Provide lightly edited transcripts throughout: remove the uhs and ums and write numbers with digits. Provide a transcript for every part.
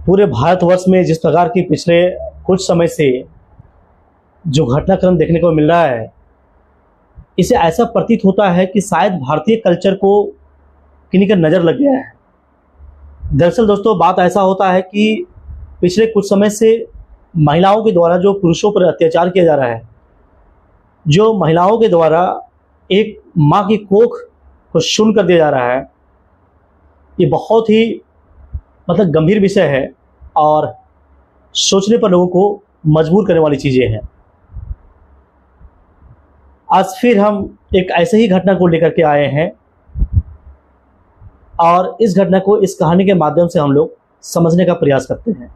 पूरे भारतवर्ष में जिस प्रकार की पिछले कुछ समय से जो घटनाक्रम देखने को मिल रहा है, इसे ऐसा प्रतीत होता है कि शायद भारतीय कल्चर को किन्हीं का नज़र लग गया है। दरअसल दोस्तों, बात ऐसा होता है कि पिछले कुछ समय से महिलाओं के द्वारा जो पुरुषों पर अत्याचार किया जा रहा है, जो महिलाओं के द्वारा एक माँ की कोख को शून्य कर दिया जा रहा है, ये बहुत ही गंभीर विषय है और सोचने पर लोगों को मजबूर करने वाली चीज़ें हैं। आज फिर हम एक ऐसे ही घटना को लेकर के आए हैं और इस घटना को इस कहानी के माध्यम से हम लोग समझने का प्रयास करते हैं।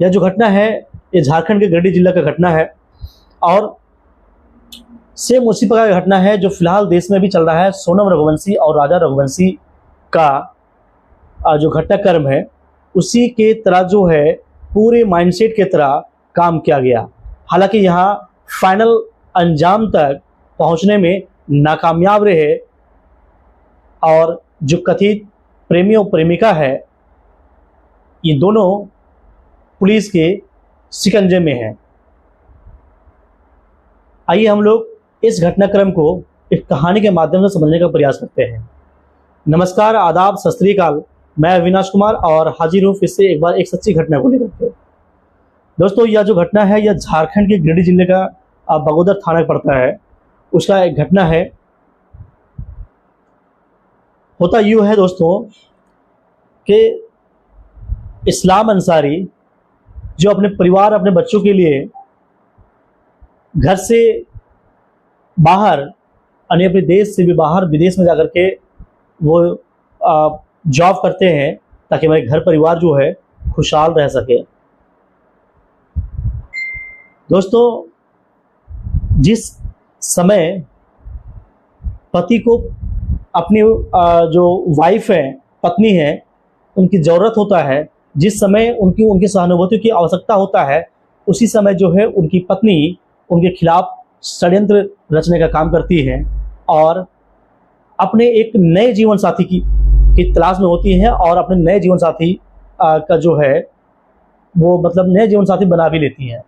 यह जो घटना है, ये झारखंड के गिरिडीह जिला का घटना है और सेम उसी प्रकार की घटना है जो फिलहाल देश में भी चल रहा है। सोनम रघुवंशी और राजा रघुवंशी का जो घटनाक्रम है, उसी के तरह जो है पूरे माइंडसेट के तरह काम किया गया। हालांकि यहाँ फाइनल अंजाम तक पहुँचने में नाकामयाब रहे और जो कथित प्रेमी और प्रेमिका है, ये दोनों पुलिस के शिकंजे में हैं। आइए हम लोग इस घटनाक्रम को एक कहानी के माध्यम से समझने का प्रयास करते हैं। नमस्कार, आदाब, सत श्री अकाल। मैं अविनाश कुमार और हाजिर हूँ फिर से एक बार एक सच्ची घटना को लेकर के। दोस्तों, यह जो घटना है, यह झारखंड के गिरिडीह जिले का बगोदर थाना पड़ता है, उसका एक घटना है। होता यूँ है दोस्तों कि इस्लाम अंसारी जो अपने परिवार, अपने बच्चों के लिए घर से बाहर, यानी अपने देश से भी बाहर विदेश में जाकर के वो जॉब करते हैं ताकि हमारे घर परिवार जो है खुशहाल रह सके। दोस्तों, जिस समय पति को अपनी जो वाइफ है, पत्नी है, उनकी ज़रूरत होता है, जिस समय उनकी सहानुभूति की आवश्यकता होता है, उसी समय जो है उनकी पत्नी उनके खिलाफ षड्यंत्र रचने का काम करती है और अपने एक नए जीवन साथी की तलाश में होती है और अपने नए जीवन साथी का जो है वो नए जीवन साथी बना भी लेती हैं।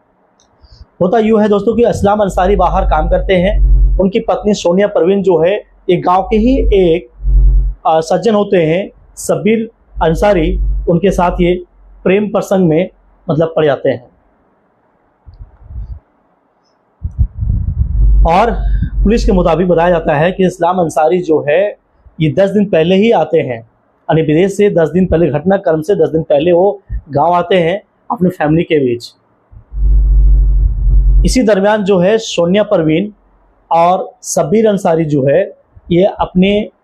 होता यूँ है दोस्तों कि इस्लाम अंसारी बाहर काम करते हैं। उनकी पत्नी सोनिया परवीन जो है एक गांव के ही एक सज्जन होते हैं, शब्बीर अंसारी, उनके साथ ये प्रेम प्रसंग में पड़ जाते हैं और पुलिस के मुताबिक बताया जाता है कि इस्लाम अंसारी जो है ये 10 दिन पहले ही आते हैं, यानी विदेश से 10 दिन पहले, घटनाक्रम से 10 दिन पहले वो गांव आते हैं अपनी फैमिली के बीच। इसी दरमियान जो है सोनिया परवीन और शब्बीर अंसारी जो है ये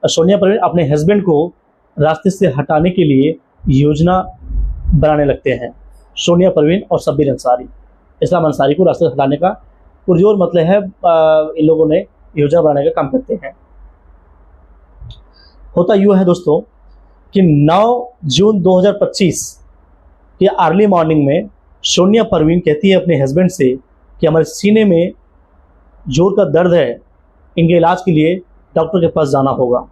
सोनिया परवीन अपने हस्बैंड को रास्ते से हटाने के लिए योजना बनाने लगते हैं। सोनिया परवीन और शब्बीर अंसारी इस्लाम अंसारी को रास्ते से हटाने का पुरजोर है इन लोगों ने योजना बनाने का काम करते हैं। होता यूँ है दोस्तों कि 9 जून 2025 के अर्ली मॉर्निंग में सोनिया परवीन कहती है अपने हस्बैंड से कि हमारे सीने में जोर का दर्द है, इनके इलाज के लिए डॉक्टर के पास जाना होगा।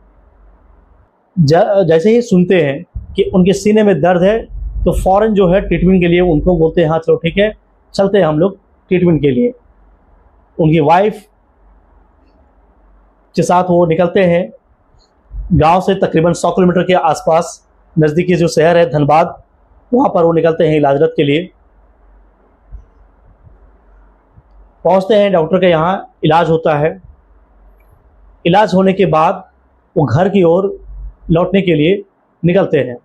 जैसे ही सुनते हैं कि उनके सीने में दर्द है तो फ़ौरन जो है ट्रीटमेंट के लिए उनको बोलते हैं, हाँ चलो ठीक है, चलते हैं हम लोग ट्रीटमेंट के लिए। उनकी वाइफ के साथ वो निकलते हैं गांव से तकरीबन 100 किलोमीटर के आसपास नज़दीकी जो शहर है धनबाद, वहाँ पर वो निकलते हैं इलाजरत के लिए। पहुँचते हैं, डॉक्टर के यहाँ इलाज होता है। इलाज होने के बाद वो घर की ओर लौटने के लिए निकलते हैं।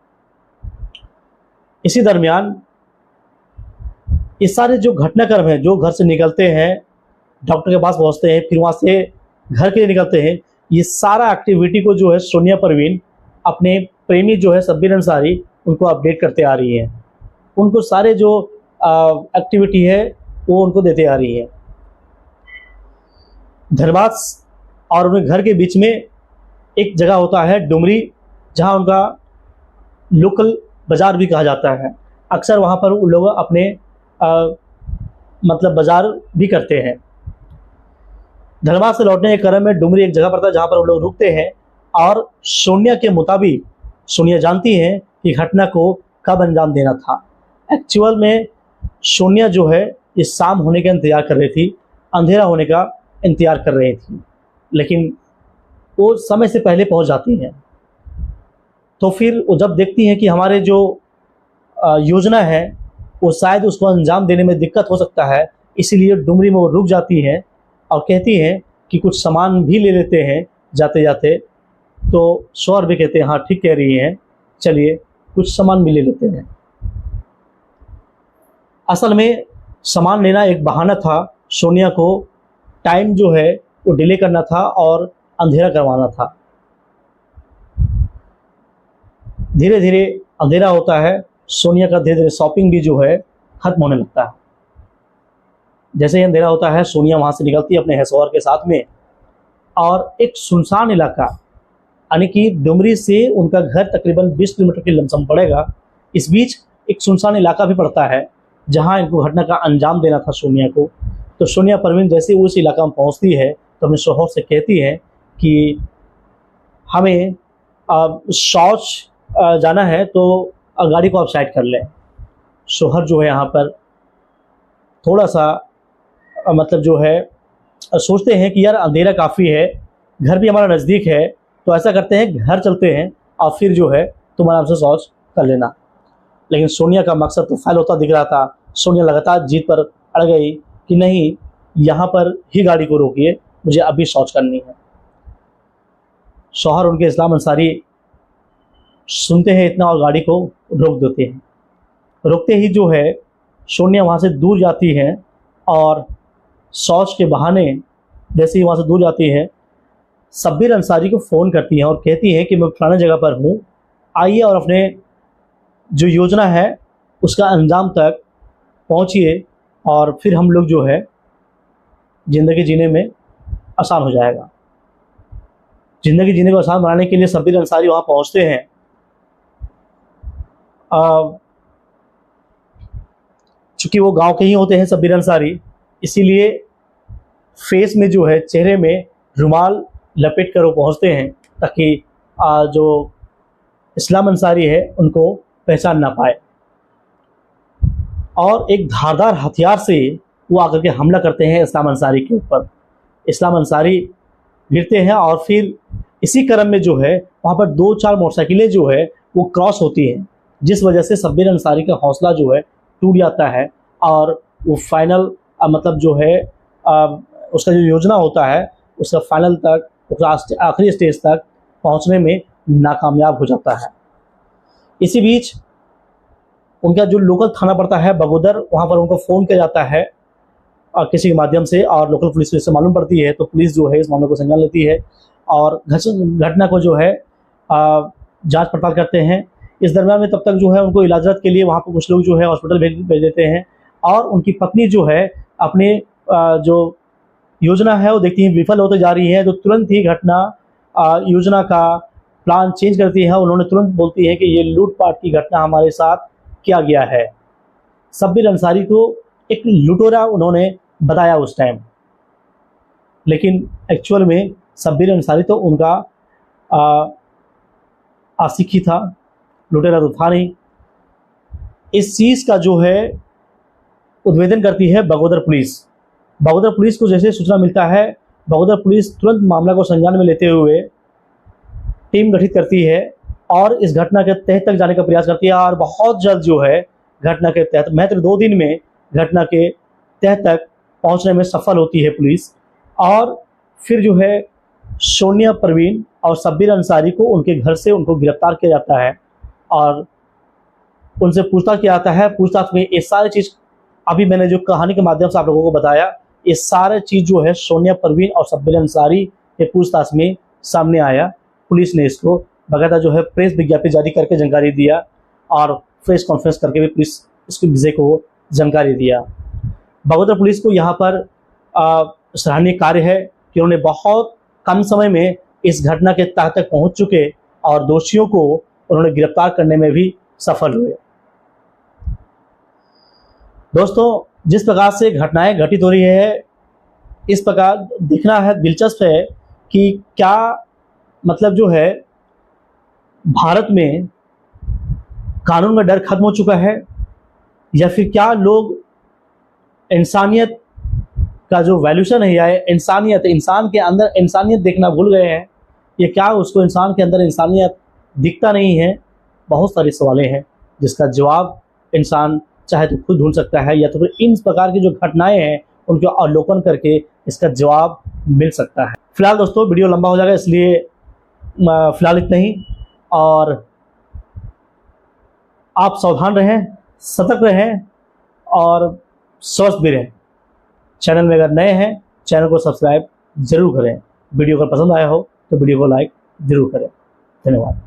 इसी दरमियान ये सारे जो घटनाक्रम हैं, जो घर से निकलते हैं, डॉक्टर के पास पहुंचते हैं, फिर वहाँ से घर के लिए निकलते हैं, ये सारा एक्टिविटी को जो है सोनिया परवीन अपने प्रेमी जो है शब्बीर अंसारी उनको अपडेट करते आ रही है। उनको सारे जो एक्टिविटी है वो उनको देते आ रही है। धनबाद और उनके घर के बीच में एक जगह होता है डुमरी, जहाँ उनका लोकल बाज़ार भी कहा जाता है। अक्सर वहाँ पर उन लोग अपने बाज़ार भी करते हैं। धनबाद से लौटने के क्रम में डुमरी एक जगह पड़ता है जहाँ पर वो लोग रुकते हैं और सोनिया के मुताबिक सोनिया जानती हैं कि घटना को कब अंजाम देना था। एक्चुअल में सोनिया जो है इस शाम होने का इंतज़ार कर रही थी, अंधेरा होने का इंतज़ार कर रही थी, लेकिन वो समय से पहले पहुंच जाती हैं। तो फिर वो जब देखती हैं कि हमारे जो योजना है वो शायद उसको अंजाम देने में दिक्कत हो सकता है, इसीलिए डुमरी में वो रुक जाती हैं और कहती हैं कि कुछ सामान भी ले लेते हैं जाते जाते। तो शौहर भी कहते हैं हाँ ठीक कह रही हैं, चलिए कुछ सामान भी ले लेते हैं। असल में सामान लेना एक बहाना था, सोनिया को टाइम जो है वो डिले करना था और अंधेरा करवाना था। धीरे धीरे अंधेरा होता है, सोनिया का धीरे धीरे शॉपिंग भी जो है खत्म होने लगता है। जैसे ही अंधेरा होता है सोनिया वहाँ से निकलती है अपने शौहर के साथ में, और एक सुनसान इलाका, यानी कि डुमरी से उनका घर तकरीबन 20 किलोमीटर की लमसम पड़ेगा, इस बीच एक सुनसान इलाका भी पड़ता है जहाँ इनको घटना का अंजाम देना था सोनिया को। तो सोनिया परवीन जैसे उस इलाका में पहुँचती है तो अपने शौहर से कहती है कि हमें शौच जाना है, तो गाड़ी को आप साइड कर लें। शौहर जो है यहाँ पर थोड़ा सा मतलब जो है सोचते हैं कि यार अंधेरा काफ़ी है, घर भी हमारा नज़दीक है, तो ऐसा करते हैं घर चलते हैं और फिर जो है तुम आराम से शौच कर लेना। लेकिन सोनिया का मकसद तो फेल होता दिख रहा था। सोनिया लगातार जीत पर अड़ गई कि नहीं, यहाँ पर ही गाड़ी को रोकिए, मुझे अभी शौच करनी है। शौहर उनके इस्लाम अंसारी सुनते हैं इतना और गाड़ी को रोक देते हैं। रोकते ही जो है सोनिया वहाँ से दूर जाती है और शौच के बहाने जैसे ही वहाँ से दूर जाती है शब्बीर अंसारी को फ़ोन करती हैं और कहती हैं कि मैं फलाने जगह पर हूँ, आइए और अपने जो योजना है उसका अंजाम तक पहुँचिए और फिर हम लोग जो है ज़िंदगी जीने में आसान हो जाएगा। ज़िंदगी जीने को आसान बनाने के लिए शब्बीर अंसारी वहाँ पहुँचते हैं। चूँकि वो गांव के ही होते हैं शब्बीर अंसारी, इसीलिए फेस में जो है चेहरे में रुमाल लपेट कर वो पहुँचते हैं ताकि जो इस्लाम अंसारी है उनको पहचान ना पाए। और एक धारदार हथियार से वो आकर के हमला करते हैं इस्लाम अंसारी के ऊपर। इस्लाम अंसारी गिरते हैं और फिर इसी क्रम में जो है वहाँ पर 2-4 मोटरसाइकिलें जो है वो क्रॉस होती हैं, जिस वजह से शब्बीर अंसारी का हौसला जो है टूट जाता है और वो फाइनल मतलब जो है उसका जो योजना होता है उसका फाइनल तक, उसका आखिरी स्टेज तक पहुंचने में नाकामयाब हो जाता है। इसी बीच उनका जो लोकल थाना पड़ता है बगोदर, वहाँ पर उनको फ़ोन किया जाता है किसी के माध्यम से और लोकल पुलिस से मालूम पड़ती है। तो पुलिस जो है इस मामले को संज्ञान लेती है और घटना को जो है जांच पड़ताल करते हैं। इस दरम्यान में तब तक जो है उनको इलाजत के लिए वहाँ पर कुछ लोग जो है हॉस्पिटल भेज देते हैं और उनकी पत्नी जो है अपने जो योजना है वो देखती है विफल होते जा रही है, तो तुरंत ही घटना योजना का प्लान चेंज करती है। उन्होंने तुरंत बोलती है कि ये लूटपाट की घटना हमारे साथ किया गया है। शब्बीर अंसारी को एक लुटेरा उन्होंने बताया उस टाइम, लेकिन एक्चुअल में शब्बीर अंसारी तो उनका आशिक ही था, लुटेरा तो था नहीं। इस चीज़ का जो है उद्भेदन करती है बगोदर पुलिस। बगोदर पुलिस को जैसे सूचना मिलता है, बगोदर पुलिस तुरंत मामला को संज्ञान में लेते हुए टीम गठित करती है और इस घटना के तह तक जाने का प्रयास करती है और बहुत जल्द जो है घटना के तहत मात्र 2 दिन में घटना के तह तक पहुंचने में सफल होती है पुलिस। और फिर जो है सोनिया परवीन और शब्बीर अंसारी को उनके घर से उनको गिरफ्तार किया जाता है और उनसे पूछताछ किया जाता है। पूछताछ में ये सारी चीज़ अभी मैंने जो कहानी के माध्यम से आप लोगों को बताया, ये सारे चीज़ जो है सोनिया परवीन और शब्बीर अंसारी के पूछताछ में सामने आया। पुलिस ने इसको बाकायदा जो है प्रेस विज्ञप्ति जारी करके जानकारी दिया और प्रेस कॉन्फ्रेंस करके भी पुलिस इसके विषय को जानकारी दिया। बगोदर पुलिस को यहाँ पर सराहनीय कार्य है कि उन्होंने बहुत कम समय में इस घटना के तह तक पहुँच चुके और दोषियों को उन्होंने गिरफ्तार करने में भी सफल हुए। दोस्तों, जिस प्रकार से घटनाएं घटित हो रही है, इस प्रकार देखना है दिलचस्प है कि क्या मतलब जो है भारत में कानून का डर खत्म हो चुका है या फिर क्या लोग इंसानियत का जो वैल्यूशन है या इंसानियत, इंसान के अंदर इंसानियत देखना भूल गए हैं, या क्या उसको इंसान के अंदर इंसानियत दिखता नहीं है? बहुत सारे सवालें हैं जिसका जवाब इंसान चाहे तो खुद ढूंढ सकता है, या तो फिर इन प्रकार की जो घटनाएं हैं उनके अवलोकन करके इसका जवाब मिल सकता है। फिलहाल दोस्तों वीडियो लंबा हो जाएगा, इसलिए फिलहाल इतना ही। और आप सावधान रहें, सतर्क रहें और स्वस्थ भी रहें। चैनल में अगर नए हैं, चैनल को सब्सक्राइब जरूर करें। वीडियो अगर पसंद आया हो तो वीडियो को लाइक जरूर करें। धन्यवाद।